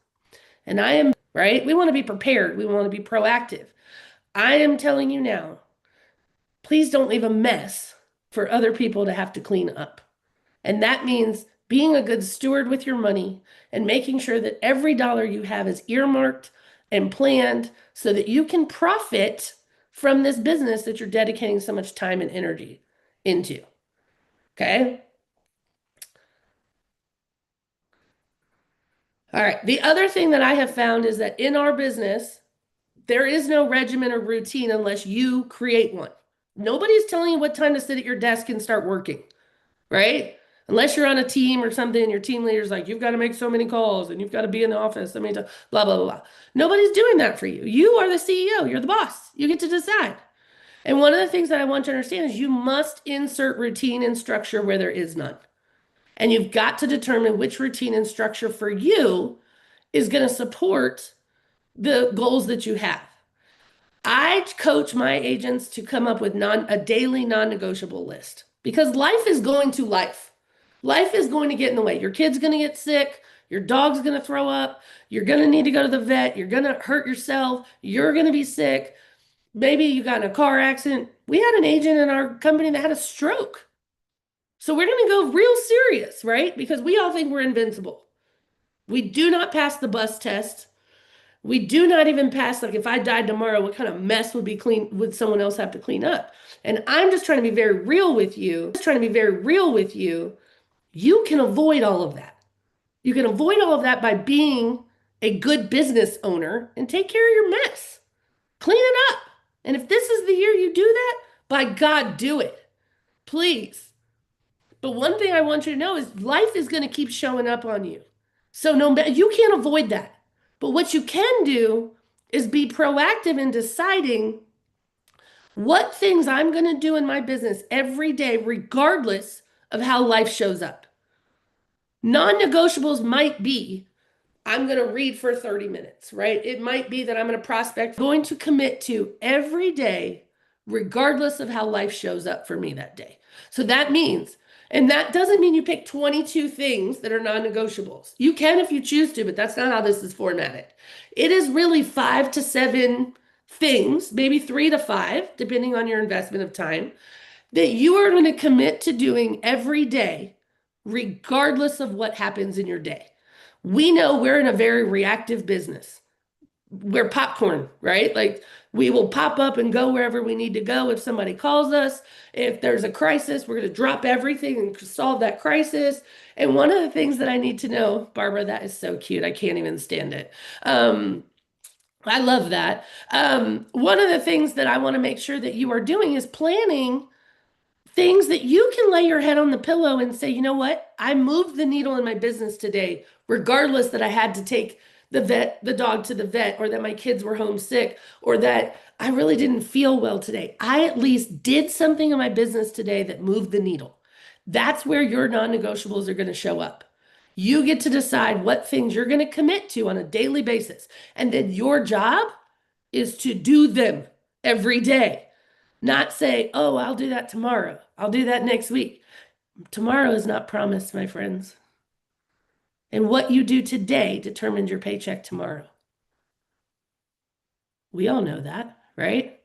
And I am, right? We want to be prepared. We want to be proactive. I am telling you now, please don't leave a mess for other people to have to clean up. And that means being a good steward with your money and making sure that every dollar you have is earmarked and planned so that you can profit from this business that you're dedicating so much time and energy into. Okay? All right. The other thing that I have found is that in our business, there is no regimen or routine unless you create one. Nobody's telling you what time to sit at your desk and start working, right? Unless you're on a team or something and your team leader's like, you've got to make so many calls and you've got to be in the office. I mean, blah, blah, blah, blah. Nobody's doing that for you. You are the CEO. You're the boss. You get to decide. And one of the things that I want you to understand is you must insert routine and structure where there is none. And you've got to determine which routine and structure for you is going to support the goals that you have. I coach my agents to come up with a daily non-negotiable list because life is going to life. Life is going to get in the way. Your kid's going to get sick. Your dog's going to throw up. You're going to need to go to the vet. You're going to hurt yourself. You're going to be sick. Maybe you got in a car accident. We had an agent in our company that had a stroke. So we're going to go real serious, right? Because we all think we're invincible. We do not pass the bus test. We do not even pass, like if I died tomorrow, what kind of mess would someone else have to clean up? And I'm just trying to be very real with you. Just trying to be very real with you. You can avoid all of that. You can avoid all of that by being a good business owner and take care of your mess. Clean it up. And if this is the year you do that, by God, do it. Please. But one thing I want you to know is life is going to keep showing up on you. So no, you can't avoid that. But what you can do is be proactive in deciding what things I'm going to do in my business every day, regardless of how life shows up. Non-negotiables might be I'm going to read for 30 minutes, right? It might be that I'm going to prospect, going to commit to every day, regardless of how life shows up for me that day. So that means, and that doesn't mean you pick 22 things that are non-negotiables. You can if you choose to, but that's not how this is formatted. It is really 5 to 7 things, maybe 3 to 5, depending on your investment of time, that you are going to commit to doing every day, regardless of what happens in your day. We know we're in a very reactive business. We're popcorn, right? Like we will pop up and go wherever we need to go if somebody calls us. If there's a crisis, we're going to drop everything and solve that crisis. And one of the things that I need to know, Barbara, that is so cute. I can't even stand it. I love that. One of the things that I want to make sure that you are doing is planning things that you can lay your head on the pillow and say, you know what? I moved the needle in my business today, regardless that I had to take the dog to the vet, or that my kids were homesick, or that I really didn't feel well today. I at least did something in my business today that moved the needle. That's where your non-negotiables are going to show up. You get to decide what things you're going to commit to on a daily basis. And then your job is to do them every day. Not say, oh, I'll do that tomorrow. I'll do that next week. Tomorrow is not promised, my friends. And what you do today determines your paycheck tomorrow. We all know that, right?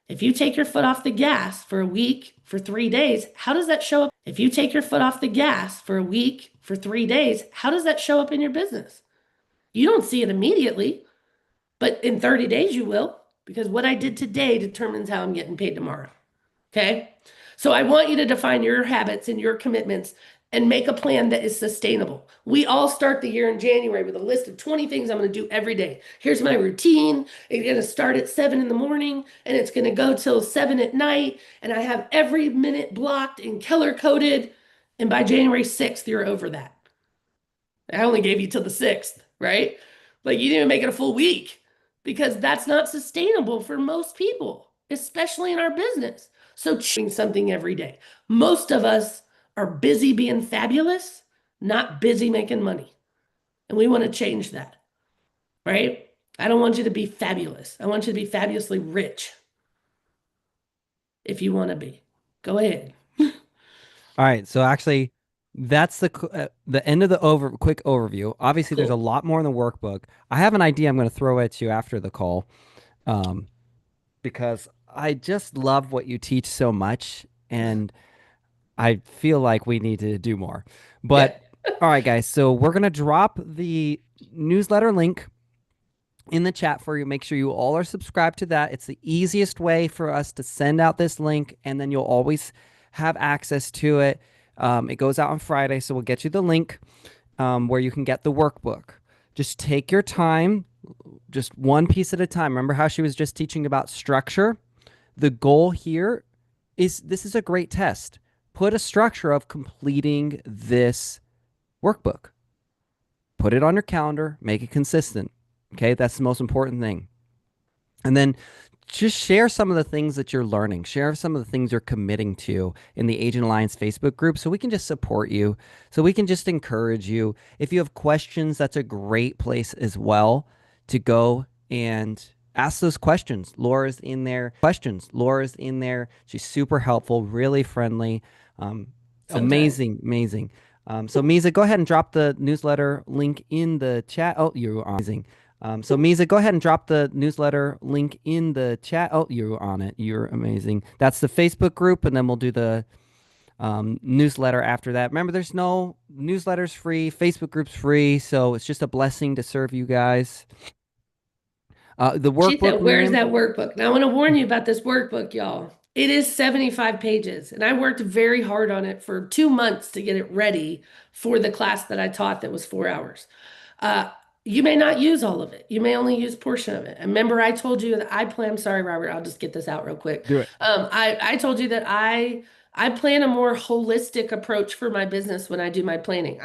If you take your foot off the gas for a week, for 3 days, how does that show up? If you take your foot off the gas for a week, for 3 days, how does that show up in your business? You don't see it immediately, but in 30 days you will, because what I did today determines how I'm getting paid tomorrow. Okay. So I want you to define your habits and your commitments and make a plan that is sustainable. We all start the year in January with a list of 20 things I'm going to do every day. Here's my routine. It's going to start at 7 in the morning and it's going to go till 7 at night. And I have every minute blocked and color coded. And by January 6th, you're over that. I only gave you till the 6th, right? Like you didn't even make it a full week because that's not sustainable for most people, especially in our business. So doing something every day. Most of us are busy being fabulous, not busy making money. And we want to change that, right? I don't want you to be fabulous. I want you to be fabulously rich if you want to be. Go ahead. All right. So actually, that's the end of the quick overview. Obviously, there's a Cool. lot more in the workbook. I have an idea I'm going to throw at you after the call, um, because I just love what you teach so much, and I feel like we need to do more. Okay. But all right, guys. So we're going to drop the newsletter link in the chat for you. Make sure you all are subscribed to that. It's the easiest way for us to send out this link, and then you'll always have access to it. It goes out on Friday, so we'll get you the link where you can get the workbook. Just take your time, just one piece at a time. Remember how she was just teaching about structure? The goal here is this is a great test. Put a structure of completing this workbook. Put it on your calendar, make it consistent. Okay, that's the most important thing. And then just share some of the things that you're learning. Share some of the things you're committing to in the Agent Alliance Facebook group so we can just support you, so we can just encourage you. If you have questions, that's a great place as well to go and ask those questions. Laura's in there. Laura's in there. She's super helpful, really friendly. Sometimes. Amazing. So Misa, go ahead and drop the newsletter link in the chat. Oh, you're amazing. So Misa, go ahead and drop the newsletter link in the chat. Oh, you're on it. You're amazing. That's the Facebook group, and then we'll do the newsletter after that. Remember, there's no newsletters free. Facebook group's free, so it's just a blessing to serve you guys. The She workbook, said, where's Miriam. that workbook? Now, I want to warn you about this workbook, y'all. It is 75 pages, and I worked very hard on it for 2 months to get it ready for the class that I taught that was 4 hours. Uh, you may not use all of it. You may only use a portion of it. And remember, I told you that I plan, I'm sorry, Robert, I'll just get this out real quick. Do it. I told you that I plan a more holistic approach for my business when I do my planning.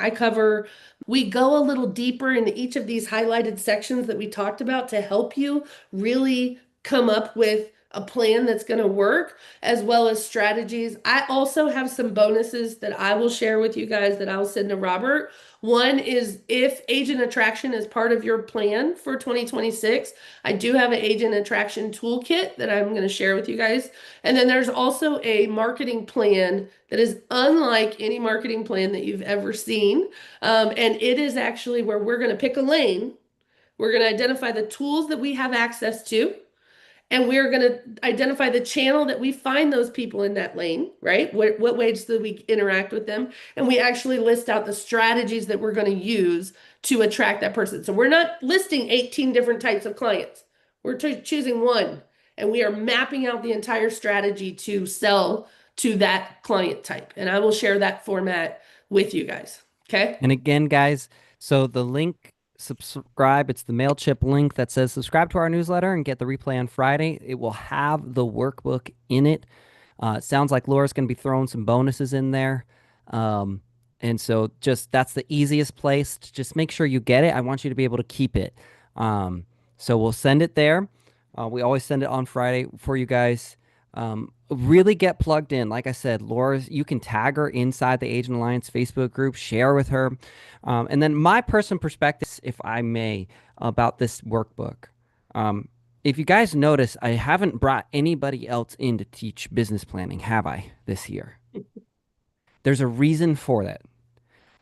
We go a little deeper into each of these highlighted sections that we talked about to help you really come up with a plan that's going to work, as well as strategies. I also have some bonuses that I will share with you guys that I'll send to Robert. One is if agent attraction is part of your plan for 2026, I do have an agent attraction toolkit that I'm going to share with you guys. And then there's also a marketing plan that is unlike any marketing plan that you've ever seen. And it is actually where we're going to pick a lane. We're going to identify the tools that we have access to, and we're going to identify the channel that we find those people in that lane, right? What ways do we interact with them? And we actually list out the strategies that we're going to use to attract that person. So we're not listing 18 different types of clients. We're choosing one, and we are mapping out the entire strategy to sell to that client type. And I will share that format with you guys. Okay. And again, guys, so the link subscribe, it's the MailChimp link that says subscribe to our newsletter and get the replay on Friday. It will have the workbook in it. It sounds like Laura's going to be throwing some bonuses in there. Um, and so just that's the easiest place to just make sure you get it. I want you to be able to keep it. So we'll send it there. We always send it on Friday for you guys. Really get plugged in. Like I said, Laura, you can tag her inside the Agent Alliance Facebook group, share with her. And then my personal perspective, if I may, about this workbook. If you guys notice, I haven't brought anybody else in to teach business planning, have I, this year? There's a reason for that.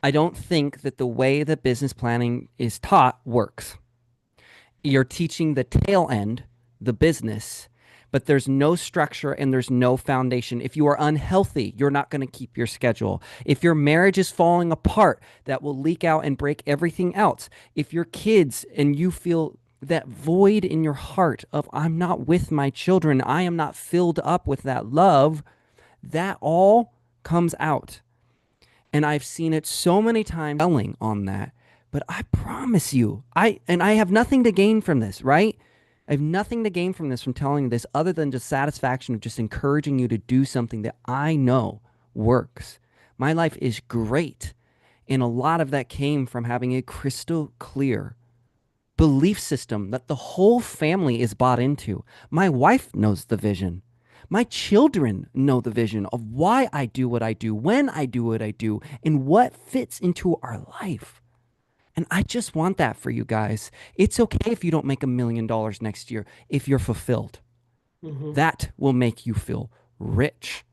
I don't think that the way that business planning is taught works. You're teaching the tail end, the business, but there's no structure and there's no foundation. If you are unhealthy, you're not going to keep your schedule. If your marriage is falling apart, that will leak out and break everything else. If your kids and you feel that void in your heart of I'm not with my children, I am not filled up with that love, that all comes out. And I've seen it so many times telling on that. But I promise you, I have nothing to gain from this, right? I have nothing to gain from this, from telling you this, other than just satisfaction of just encouraging you to do something that I know works. My life is great. And a lot of that came from having a crystal clear belief system that the whole family is bought into. My wife knows the vision. My children know the vision of why I do what I do, when I do what I do, and what fits into our life. And I just want that for you guys. It's okay if you don't make $1 million next year if you're fulfilled. Mhm. That will make you feel rich,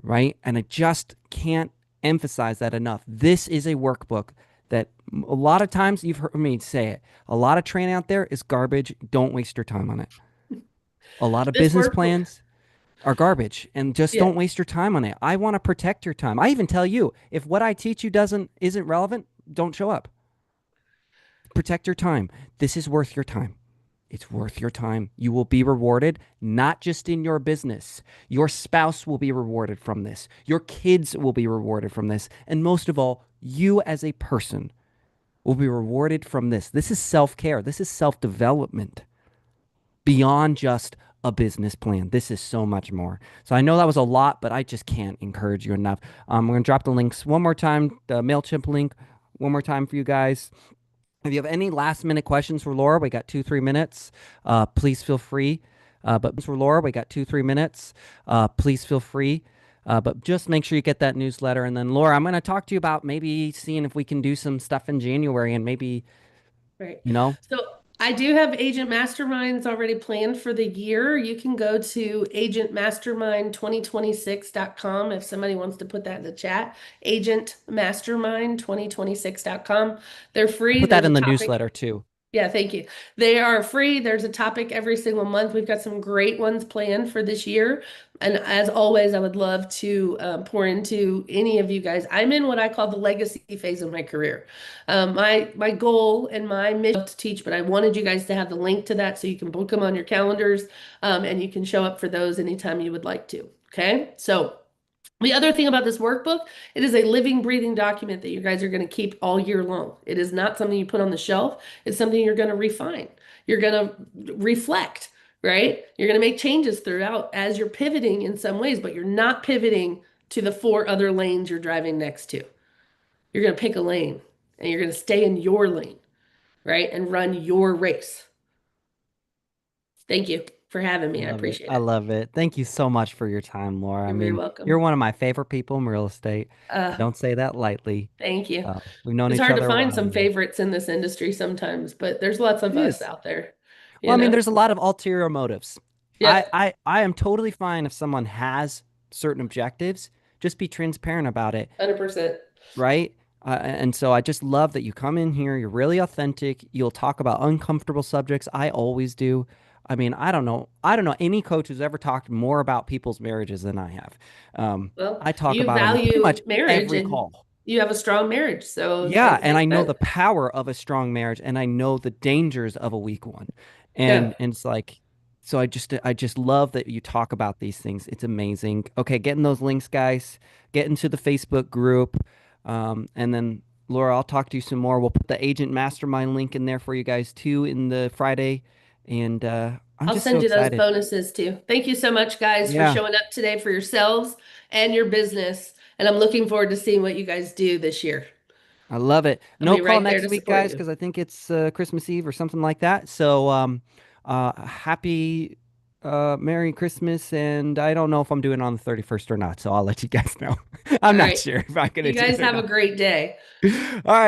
right? And I just can't emphasize that enough. This is a workbook that a lot of times you've heard me say it. A lot of training out there is garbage. Don't waste your time on it. A lot of This business workbook, plans are garbage, and just yeah. don't waste your time on it. I want to protect your time. I even tell you, if what I teach you isn't relevant, don't show up. Protect your time. This is worth your time. It's worth your time. You will be rewarded, not just in your business. Your spouse will be rewarded from this. Your kids will be rewarded from this. And most of all, you as a person will be rewarded from this. This is self-care. This is self-development beyond just a business plan. This is so much more. So I know that was a lot, but I just can't encourage you enough. We're going to drop the links one more time, the MailChimp link one more time for you guys. If you have any last minute questions for Laura, we got 2-3 minutes. Please feel free. But for Laura, we got 2-3 minutes. Please feel free. But just make sure you get that newsletter. And then Laura, I'm going to talk to you about maybe seeing if we can do some stuff in January and maybe, Right. you know, So I do have agent masterminds already planned for the year. You can go to agentmastermind2026.com if somebody wants to put that in the chat. Agentmastermind2026.com. They're I'll free. put that There's a in the topic. newsletter too. Yeah, thank you. They are free. There's a topic every single month. We've got some great ones planned for this year. And as always, I would love to pour into any of you guys. I'm in what I call the legacy phase of my career. My goal and my mission to teach, but I wanted you guys to have the link to that so you can book them on your calendars, and you can show up for those anytime you would like to. Okay, so. The other thing about this workbook, it is a living, breathing document that you guys are going to keep all year long. It is not something you put on the shelf. It's something you're going to refine. You're going to reflect, right? You're going to make changes throughout as you're pivoting in some ways, but you're not pivoting to the 4 other lanes you're driving next to. You're going to pick a lane and you're going to stay in your lane, right? And run your race. Thank you. for having I me. I love it. appreciate I it. love it. Thank you so much for your time, Laura. I You're very mean, you're welcome. one of my favorite people in real estate. I Uh, don't say that lightly. Thank you. We've known It's each hard to other a find while some now. favorites in this industry sometimes, but there's lots of It us is. out there, Well, you I mean, know? there's a lot of ulterior motives. I, Yep. I, I am totally fine if someone has certain objectives. Just be transparent about it. 100%. Right? And so I just love that you come in here, you're really authentic, you'll talk about uncomfortable subjects. I always do. I mean, I don't know any coach who's ever talked more about people's marriages than I have. Well, I talk you about them pretty much value marriage every and call. you have a strong marriage, so Yeah, it and I makes know the sense. power of a strong marriage and I know the dangers of a weak one. Yeah. And it's like so I just love that you talk about these things. It's amazing. Okay, getting those links, guys. Get into the Facebook group. And then Laura, I'll talk to you some more. We'll put the agent mastermind link in there for you guys too in the Friday. And I'm I'll just so send you those excited. bonuses too. Thank you so much, guys, for Yeah, showing up today for yourselves and your business. And I'm looking forward to seeing what you guys do this year. I love it. I'll No be call right there next to week, support guys, you. because I think it's Christmas Eve or something like that. So, happy Merry Christmas, and I don't know if I'm doing it on the 31st or not, so I'll let you guys know. I'm All not right. sure if I'm gonna You do it guys or have a not. great day. All right.